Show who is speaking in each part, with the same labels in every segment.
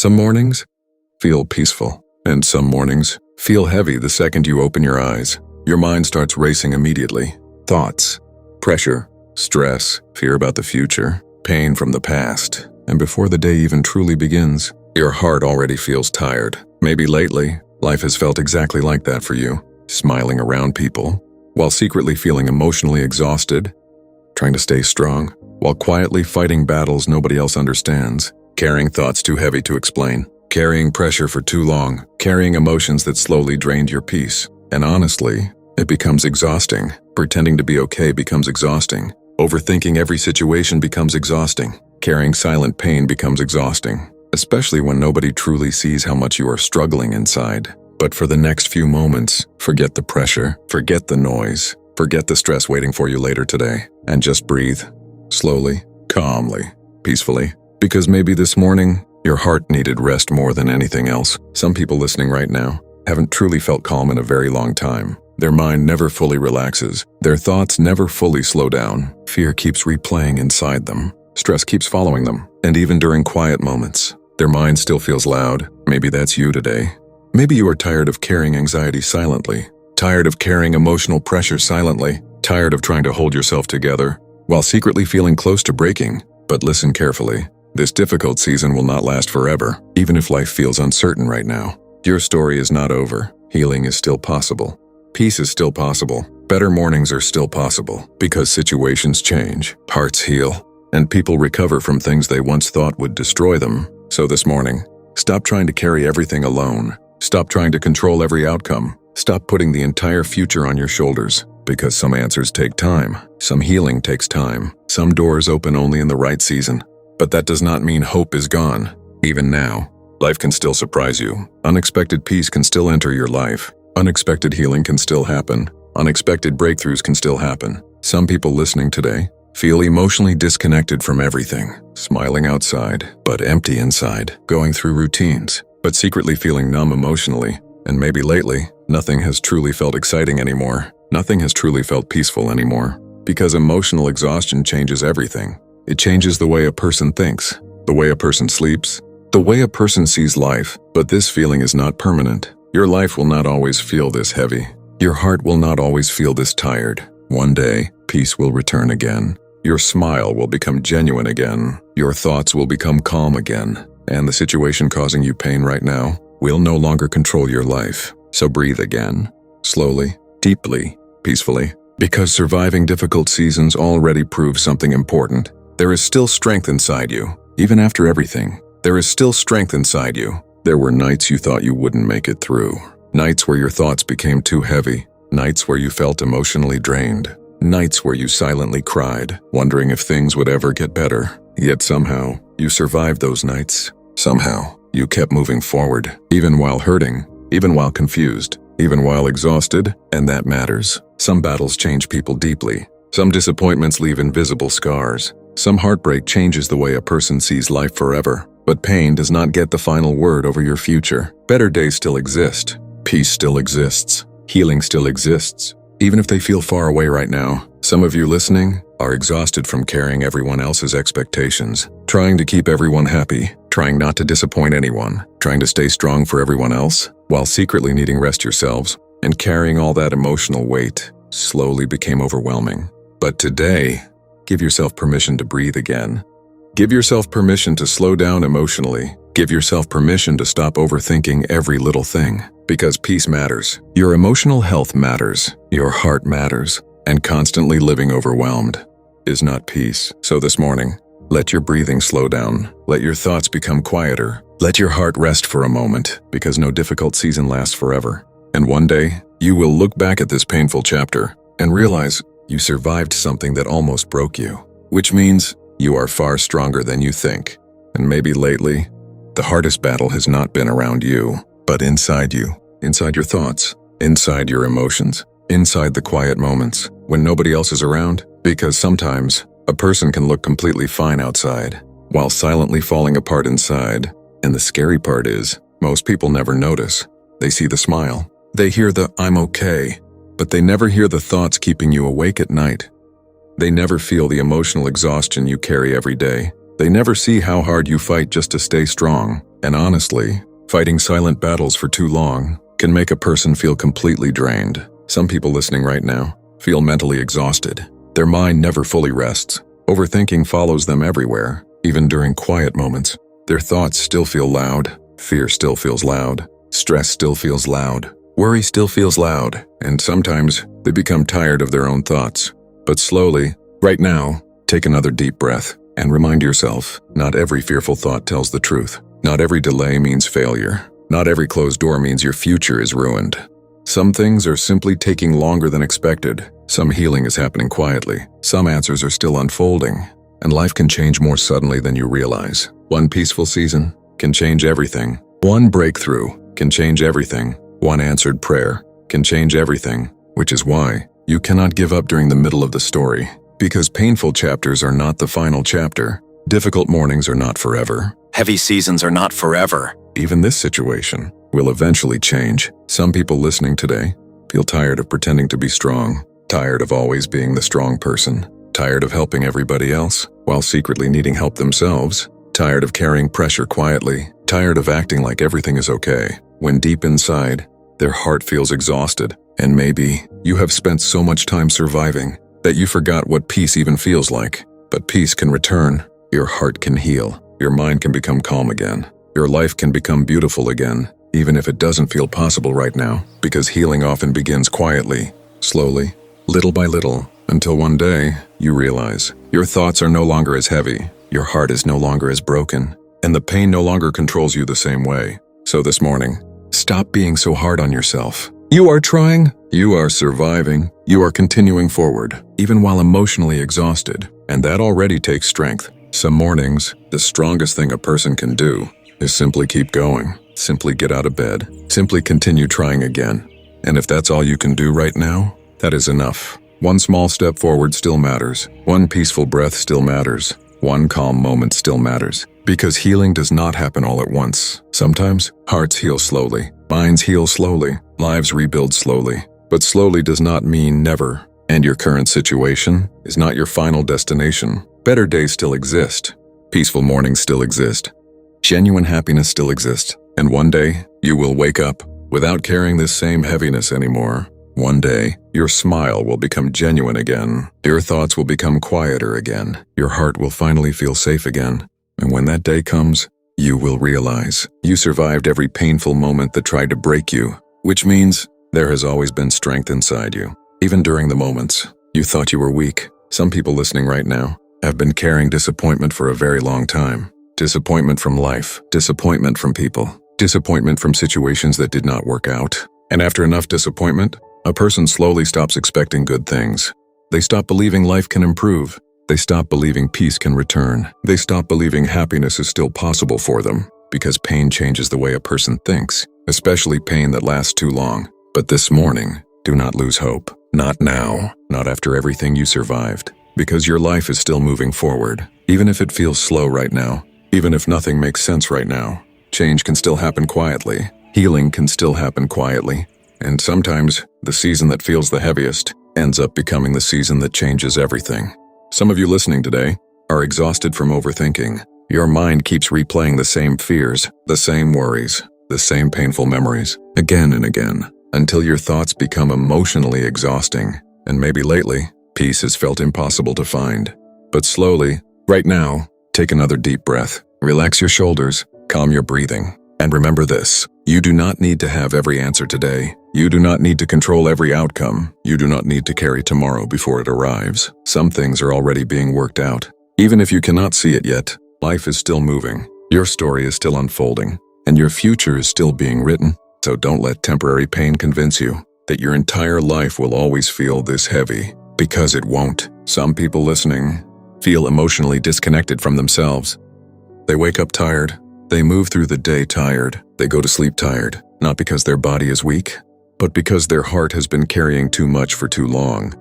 Speaker 1: Some mornings feel peaceful, and some mornings feel heavy the second you open your eyes. Your mind starts racing immediately. Thoughts, pressure, stress, fear about the future, pain from the past. And before the day even truly begins, your heart already feels tired. Maybe lately, life has felt exactly like that for you, smiling around people, while secretly feeling emotionally exhausted, trying to stay strong, while quietly fighting battles nobody else understands, carrying thoughts too heavy to explain, carrying pressure for too long, carrying emotions that slowly drained your peace. And honestly, it becomes exhausting. Pretending to be okay becomes exhausting. Overthinking every situation becomes exhausting. Carrying silent pain becomes exhausting, especially when nobody truly sees how much you are struggling inside. But for the next few moments, forget the pressure, forget the noise, forget the stress waiting for you later today, and just breathe. Slowly, calmly, peacefully. Because maybe this morning, your heart needed rest more than anything else. Some people listening right now haven't truly felt calm in a very long time. Their mind never fully relaxes. Their thoughts never fully slow down. Fear keeps replaying inside them. Stress keeps following them. And even during quiet moments, their mind still feels loud. Maybe that's you today. Maybe you are tired of carrying anxiety silently, tired of carrying emotional pressure silently, tired of trying to hold yourself together, while secretly feeling close to breaking. But listen carefully. This difficult season will not last forever, even if life feels uncertain right now. Your story is not over. Healing is still possible. Peace is still possible. Better mornings are still possible, because situations change, hearts heal, and people recover from things they once thought would destroy them. So this morning, stop trying to carry everything alone. Stop trying to control every outcome. Stop putting the entire future on your shoulders, because some answers take time. Some healing takes time. Some doors open only in the right season. But that does not mean hope is gone. Even now, life can still surprise you. Unexpected peace can still enter your life. Unexpected healing can still happen. Unexpected breakthroughs can still happen. Some people listening today feel emotionally disconnected from everything, smiling outside, but empty inside, going through routines, but secretly feeling numb emotionally. And maybe lately, nothing has truly felt exciting anymore. Nothing has truly felt peaceful anymore. Because emotional exhaustion changes everything. It changes the way a person thinks, the way a person sleeps, the way a person sees life. But this feeling is not permanent. Your life will not always feel this heavy. Your heart will not always feel this tired. One day, peace will return again. Your smile will become genuine again. Your thoughts will become calm again. And the situation causing you pain right now will no longer control your life. So breathe again, slowly, deeply, peacefully. Because surviving difficult seasons already proves something important. There is still strength inside you. Even after everything, there is still strength inside you. There were nights you thought you wouldn't make it through. Nights where your thoughts became too heavy. Nights where you felt emotionally drained. Nights where you silently cried, wondering if things would ever get better. Yet somehow, you survived those nights. Somehow, you kept moving forward, even while hurting, even while confused, even while exhausted, and that matters. Some battles change people deeply. Some disappointments leave invisible scars. Some heartbreak changes the way a person sees life forever. But pain does not get the final word over your future. Better days still exist. Peace still exists. Healing still exists. Even if they feel far away right now, some of you listening are exhausted from carrying everyone else's expectations, trying to keep everyone happy, trying not to disappoint anyone, trying to stay strong for everyone else, while secretly needing rest yourselves, and carrying all that emotional weight slowly became overwhelming. But today, give yourself permission to breathe again. Give yourself permission to slow down emotionally. Give yourself permission to stop overthinking every little thing. Because peace matters. Your emotional health matters. Your heart matters. And constantly living overwhelmed is not peace. So this morning, let your breathing slow down. Let your thoughts become quieter. Let your heart rest for a moment, because no difficult season lasts forever. And one day, you will look back at this painful chapter and realize you survived something that almost broke you. Which means you are far stronger than you think. And maybe lately, the hardest battle has not been around you, but inside you, inside your thoughts, inside your emotions, inside the quiet moments when nobody else is around. Because sometimes a person can look completely fine outside while silently falling apart inside. And the scary part is, most people never notice. They see the smile. They hear the "I'm okay," but they never hear the thoughts keeping you awake at night. They never feel the emotional exhaustion you carry every day. They never see how hard you fight just to stay strong. And honestly, fighting silent battles for too long can make a person feel completely drained. Some people listening right now feel mentally exhausted. Their mind never fully rests. Overthinking follows them everywhere, even during quiet moments. Their thoughts still feel loud, fear still feels loud, stress still feels loud, worry still feels loud, and sometimes they become tired of their own thoughts. But slowly, right now, take another deep breath and remind yourself, not every fearful thought tells the truth. Not every delay means failure. Not every closed door means your future is ruined. Some things are simply taking longer than expected. Some healing is happening quietly. Some answers are still unfolding. And life can change more suddenly than you realize. One peaceful season can change everything. One breakthrough can change everything. One answered prayer can change everything. Which is why you cannot give up during the middle of the story. Because painful chapters are not the final chapter. Difficult mornings are not forever.
Speaker 2: Heavy seasons are not forever.
Speaker 1: Even this situation will eventually change. Some people listening today feel tired of pretending to be strong, tired of always being the strong person, tired of helping everybody else while secretly needing help themselves, tired of carrying pressure quietly, tired of acting like everything is okay, when deep inside, their heart feels exhausted. And maybe you have spent so much time surviving that you forgot what peace even feels like. But peace can return. Your heart can heal. Your mind can become calm again. Your life can become beautiful again, even if it doesn't feel possible right now, because healing often begins quietly, slowly, little by little, until one day you realize your thoughts are no longer as heavy, your heart is no longer as broken, and the pain no longer controls you the same way. So this morning, stop being so hard on yourself. You are trying, you are surviving, you are continuing forward, even while emotionally exhausted, and that already takes strength. Some mornings, the strongest thing a person can do is simply keep going, simply get out of bed, simply continue trying again. And if that's all you can do right now, that is enough. One small step forward still matters. One peaceful breath still matters. One calm moment still matters. Because healing does not happen all at once. Sometimes, hearts heal slowly, minds heal slowly, lives rebuild slowly. But slowly does not mean never. And your current situation is not your final destination. Better days still exist. Peaceful mornings still exist. Genuine happiness still exists. And one day, you will wake up without carrying this same heaviness anymore. One day, your smile will become genuine again. Your thoughts will become quieter again. Your heart will finally feel safe again. And when that day comes, you will realize you survived every painful moment that tried to break you, which means there has always been strength inside you. Even during the moments you thought you were weak. Some people listening right now have been carrying disappointment for a very long time. Disappointment from life, disappointment from people, disappointment from situations that did not work out. And after enough disappointment, a person slowly stops expecting good things. They stop believing life can improve. They stop believing peace can return. They stop believing happiness is still possible for them, because pain changes the way a person thinks, especially pain that lasts too long. But this morning, do not lose hope. Not now, not after everything you survived, because your life is still moving forward. Even if it feels slow right now, even if nothing makes sense right now, change can still happen quietly. Healing can still happen quietly. And sometimes, the season that feels the heaviest ends up becoming the season that changes everything. Some of you listening today are exhausted from overthinking. Your mind keeps replaying the same fears, the same worries, the same painful memories, again and again, until your thoughts become emotionally exhausting. And maybe lately, peace has felt impossible to find. But slowly, right now, take another deep breath, relax your shoulders, calm your breathing, and remember this: you do not need to have every answer today. You do not need to control every outcome. You do not need to carry tomorrow before it arrives. Some things are already being worked out. Even if you cannot see it yet, life is still moving. Your story is still unfolding, and your future is still being written. So don't let temporary pain convince you that your entire life will always feel this heavy, because it won't. Some people listening feel emotionally disconnected from themselves. They wake up tired. They move through the day tired. They go to sleep tired, not because their body is weak, but because their heart has been carrying too much for too long.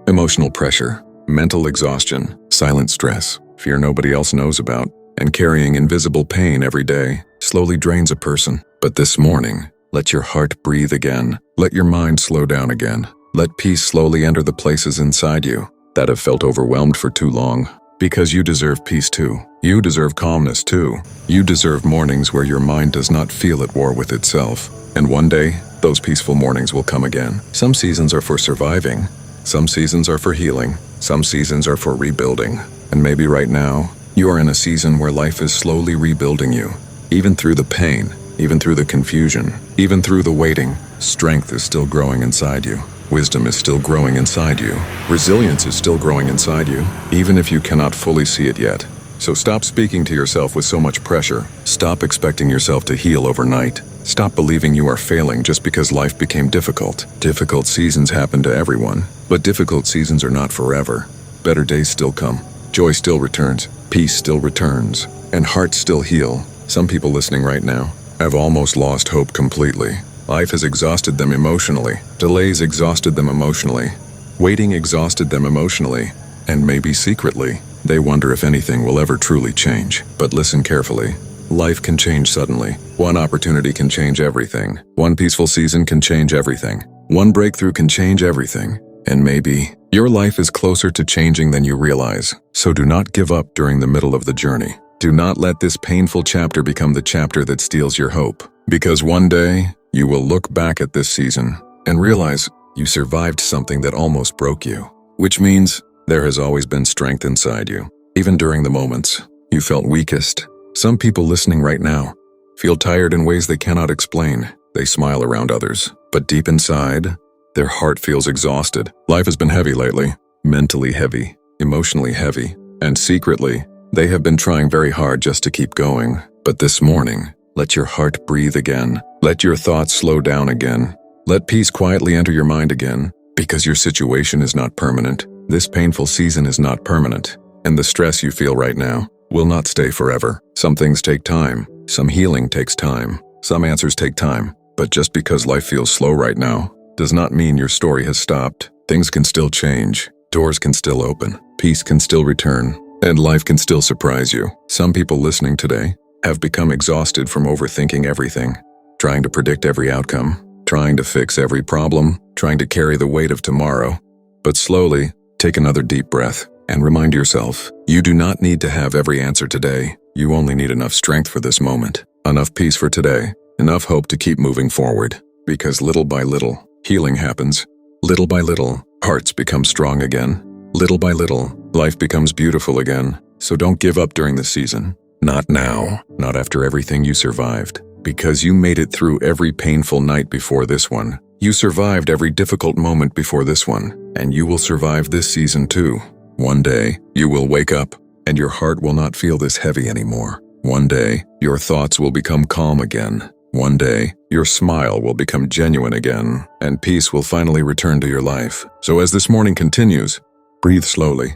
Speaker 1: Emotional pressure, mental exhaustion, silent stress, fear nobody else knows about, and carrying invisible pain every day slowly drains a person. But this morning, let your heart breathe again. Let your mind slow down again. Let peace slowly enter the places inside you that have felt overwhelmed for too long. Because you deserve peace too. You deserve calmness too. You deserve mornings where your mind does not feel at war with itself. And one day, those peaceful mornings will come again. Some seasons are for surviving. Some seasons are for healing. Some seasons are for rebuilding. And maybe right now, you are in a season where life is slowly rebuilding you. Even through the pain, even through the confusion, even through the waiting, strength is still growing inside you. Wisdom is still growing inside you. Resilience is still growing inside you, even if you cannot fully see it yet. So stop speaking to yourself with so much pressure. Stop expecting yourself to heal overnight. Stop believing you are failing just because life became difficult. Difficult seasons happen to everyone, but difficult seasons are not forever. Better days still come. Joy still returns. Peace still returns. And hearts still heal. Some people listening right now have almost lost hope completely. Life has exhausted them emotionally. Delays exhausted them emotionally. Waiting exhausted them emotionally. And maybe secretly, they wonder if anything will ever truly change. But listen carefully. Life can change suddenly. One opportunity can change everything. One peaceful season can change everything. One breakthrough can change everything. And maybe your life is closer to changing than you realize. So do not give up during the middle of the journey. Do not let this painful chapter become the chapter that steals your hope. Because one day, you will look back at this season and realize you survived something that almost broke you. Which means there has always been strength inside you, even during the moments you felt weakest. Some people listening right now feel tired in ways they cannot explain. They smile around others, but deep inside, their heart feels exhausted. Life has been heavy lately, mentally heavy, emotionally heavy, and secretly, they have been trying very hard just to keep going. But this morning, let your heart breathe again. Let your thoughts slow down again. Let peace quietly enter your mind again, because your situation is not permanent. This painful season is not permanent, and the stress you feel right now will not stay forever. Some things take time. Some healing takes time. Some answers take time. But just because life feels slow right now does not mean your story has stopped. Things can still change. Doors can still open. Peace can still return. And life can still surprise you. Some people listening today have become exhausted from overthinking everything, trying to predict every outcome, trying to fix every problem, trying to carry the weight of tomorrow. But slowly, take another deep breath and remind yourself, you do not need to have every answer today. You only need enough strength for this moment, enough peace for today, enough hope to keep moving forward. Because little by little, healing happens. Little by little, hearts become strong again. Little by little, life becomes beautiful again. So don't give up during this season. Not now, not after everything you survived. Because you made it through every painful night before this one. You survived every difficult moment before this one. And you will survive this season too. One day, you will wake up, and your heart will not feel this heavy anymore. One day, your thoughts will become calm again. One day, your smile will become genuine again, and peace will finally return to your life. So as this morning continues, breathe slowly,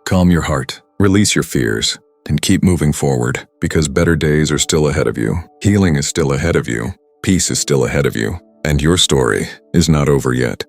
Speaker 1: calm your heart, release your fears, and keep moving forward, because better days are still ahead of you. Healing is still ahead of you. Peace is still ahead of you. And your story is not over yet.